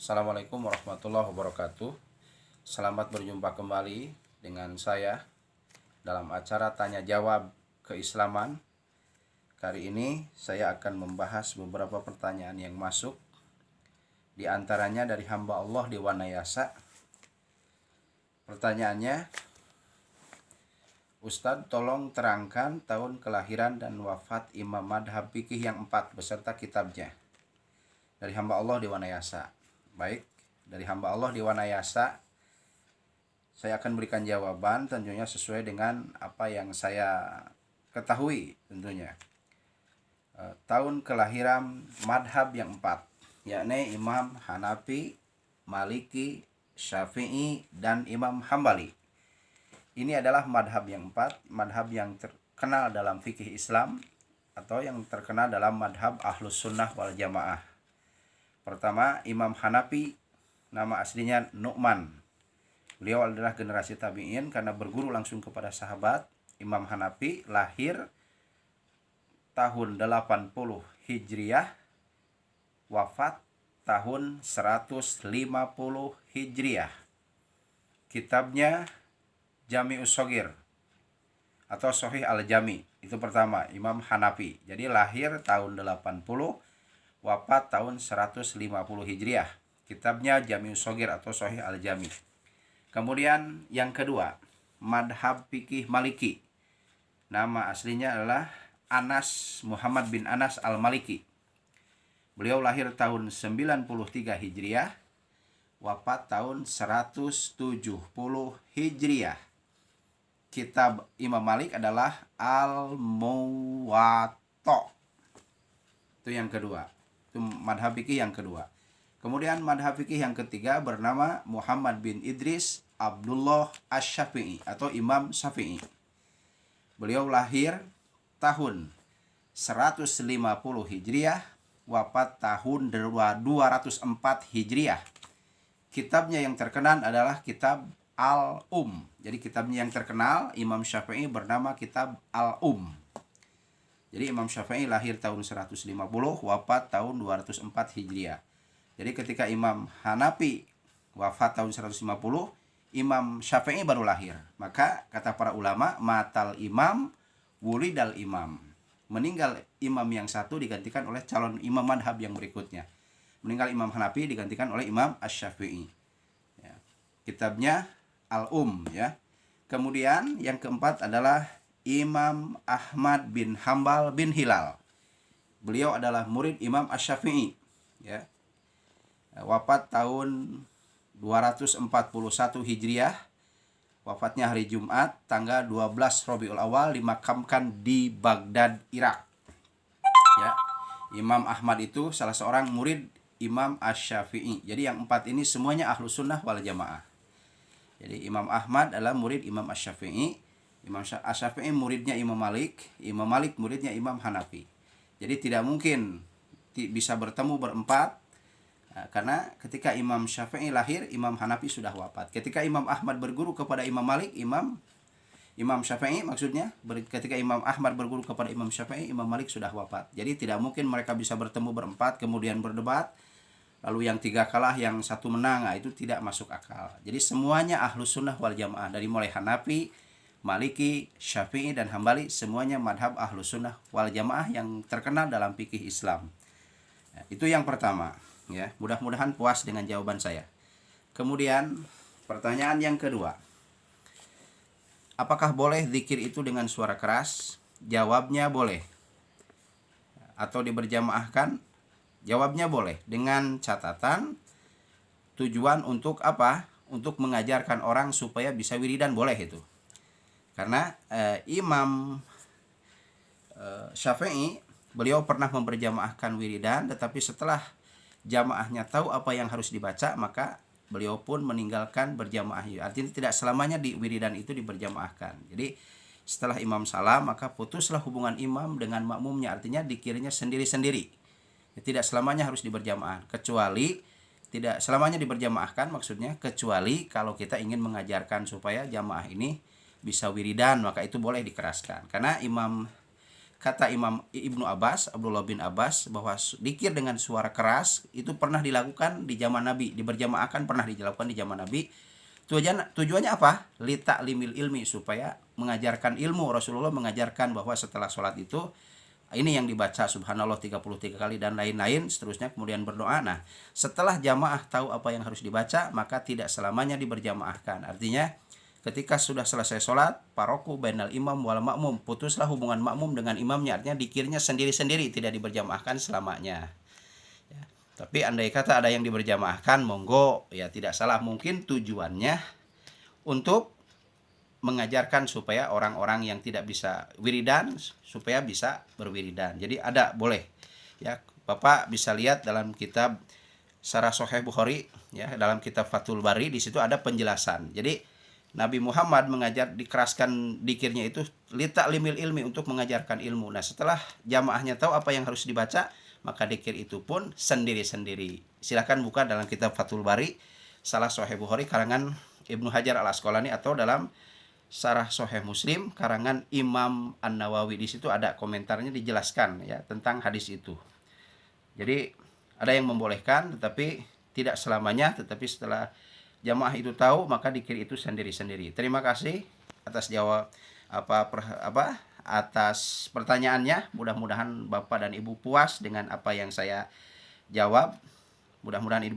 Assalamualaikum warahmatullahi wabarakatuh. Selamat berjumpa kembali dengan saya dalam acara Tanya Jawab Keislaman. Kali ini saya akan membahas beberapa pertanyaan yang masuk, di antaranya dari hamba Allah di Wanayasa. Pertanyaannya, Ustadz tolong terangkan tahun kelahiran dan wafat Imam Madhab Fikih yang 4 beserta kitabnya. Dari hamba Allah di Wanayasa. Baik, dari hamba Allah di Wanayasa, saya akan berikan jawaban tentunya sesuai dengan apa yang saya ketahui tentunya. Tahun kelahiran madhab yang 4, yakni Imam Hanafi, Maliki, Syafi'i, dan Imam Hambali. Ini adalah madhab yang 4, madhab yang terkenal dalam fikih Islam atau yang terkenal dalam madhab Ahlus Sunnah wal Jamaah. Pertama, Imam Hanafi, nama aslinya Nu'man. Beliau adalah generasi tabi'in karena berguru langsung kepada sahabat. Imam Hanafi lahir tahun 80 Hijriah, wafat tahun 150 Hijriah. Kitabnya Jami'us Shogir atau Sahih Al-Jami. Itu pertama, Imam Hanafi. Jadi lahir tahun 80, wafat tahun 150 Hijriah. Kitabnya Jami'us Shogir atau Sahih Al-Jami. Kemudian yang kedua, madhab fikih Maliki. Nama aslinya adalah Anas Muhammad bin Anas Al-Maliki. Beliau lahir tahun 93 Hijriah, wafat tahun 170 Hijriah. Kitab Imam Malik adalah Al-Muwatta. Itu yang kedua. Itu madhab fikih yang kedua. Kemudian madhab fikih yang ketiga bernama Muhammad bin Idris Abdullah Asy-Syafi'i atau Imam Syafi'i. Beliau lahir tahun 150 Hijriah, wafat tahun 204 Hijriah. Kitabnya yang terkenal adalah kitab Al-Jadi kitabnya yang terkenal Imam Syafi'i bernama kitab Al-Um. Jadi Imam Syafi'i lahir tahun 150, wafat tahun 204 Hijriah. Jadi ketika Imam Hanafi wafat tahun 150, Imam Syafi'i baru lahir. Maka kata para ulama, matal imam, wuridal imam. Meninggal imam yang satu digantikan oleh calon imam madhab yang berikutnya. Meninggal Imam Hanafi digantikan oleh Imam Asy-Syafi'i. Ya. Kitabnya Al-Um ya. Kemudian yang keempat adalah Imam Ahmad bin Hambal bin Hilal. Beliau adalah murid Imam Asy-Syafi'i ya. Wafat tahun 241 Hijriah. Wafatnya hari Jumat tanggal 12 Rabiul Awal, dimakamkan di Baghdad, Irak. Ya. Imam Ahmad itu salah seorang murid Imam Asy-Syafi'i. Jadi yang 4 ini semuanya Ahlus Sunnah wal Jamaah. Jadi Imam Ahmad adalah murid Imam Asy-Syafi'i. Imam Asy-Syafi'i muridnya Imam Malik. Imam Malik muridnya Imam Hanafi. Jadi tidak mungkin bisa bertemu berempat. Karena ketika Imam Syafi'i lahir, Imam Hanafi sudah wafat. Ketika Imam Ahmad berguru kepada Imam Malik, Imam Syafi'i maksudnya, ketika Imam Ahmad berguru kepada Imam Syafi'i, Imam Malik sudah wafat. Jadi tidak mungkin mereka bisa bertemu berempat kemudian berdebat, lalu yang 3 kalah, yang 1 menang. Nah, itu tidak masuk akal. Jadi semuanya Ahlus Sunnah wal Jamaah, dari mulai Hanafi, Maliki, Syafi'i, dan Hambali, semuanya madhab Ahlus Sunnah wal Jamaah yang terkenal dalam fikih Islam. Nah, itu yang pertama ya. Mudah-mudahan puas dengan jawaban saya. Kemudian pertanyaan yang kedua, apakah boleh zikir itu dengan suara keras? Jawabnya boleh. Atau diberjamaahkan? Jawabnya boleh, dengan catatan tujuan untuk apa? Untuk mengajarkan orang supaya bisa wiridan, boleh itu. Karena Imam Syafi'i, beliau pernah memberjamaahkan wiridan, tetapi setelah jamaahnya tahu apa yang harus dibaca, maka beliau pun meninggalkan berjamaah. Artinya tidak selamanya di wiridan itu diberjamaahkan. Jadi setelah imam salam, maka putuslah hubungan imam dengan makmumnya. Artinya dikiranya sendiri-sendiri. Tidak selamanya harus diberjamaah. Kecuali tidak selamanya diberjamaahkan, maksudnya kecuali kalau kita ingin mengajarkan supaya jamaah ini bisa wiridan, maka itu boleh dikeraskan. Karena Imam kata Imam Ibnu Abbas, Abdullah bin Abbas, bahwa dikir dengan suara keras itu pernah dilakukan di zaman Nabi, diberjamaahkan pernah dilakukan di zaman Nabi. Tujuannya apa? Lita limil ilmi, supaya mengajarkan ilmu. Rasulullah mengajarkan bahwa setelah sholat itu ini yang dibaca subhanallah 33 kali dan lain-lain seterusnya, kemudian berdoa. Nah, setelah jamaah tahu apa yang harus dibaca, maka tidak selamanya diberjamaahkan. Artinya ketika sudah selesai sholat, paroku bainal imam wal makmum, putuslah hubungan makmum dengan imamnya. Artinya dikirnya sendiri-sendiri, tidak diberjamaahkan selamanya. Ya. Tapi andai kata ada yang diberjamaahkan, monggo, ya tidak salah. Mungkin tujuannya untuk mengajarkan supaya orang-orang yang tidak bisa wiridan supaya bisa berwiridan. Jadi ada, boleh. Ya, Bapak bisa lihat dalam kitab Syarah Sahih Bukhari, ya, dalam kitab Fathul Bari, di situ ada penjelasan. Jadi Nabi Muhammad mengajar, dikeraskan dikirnya itu lita limil ilmi, untuk mengajarkan ilmu. Nah, setelah jamaahnya tahu apa yang harus dibaca, maka dikir itu pun sendiri-sendiri. Silahkan buka dalam kitab Fathul Bari, Syarah Sahih Bukhari karangan Ibnu Hajar Al Asqalani, atau dalam Syarah Sahih Muslim karangan Imam An-Nawawi. Di situ ada komentarnya, dijelaskan ya tentang hadis itu. Jadi ada yang membolehkan, tetapi tidak selamanya. Tetapi setelah jamaah itu tahu, maka dikir itu sendiri-sendiri. Terima kasih atas jawab atas pertanyaannya. Mudah-mudahan Bapak dan Ibu puas dengan apa yang saya jawab. Mudah-mudahan ini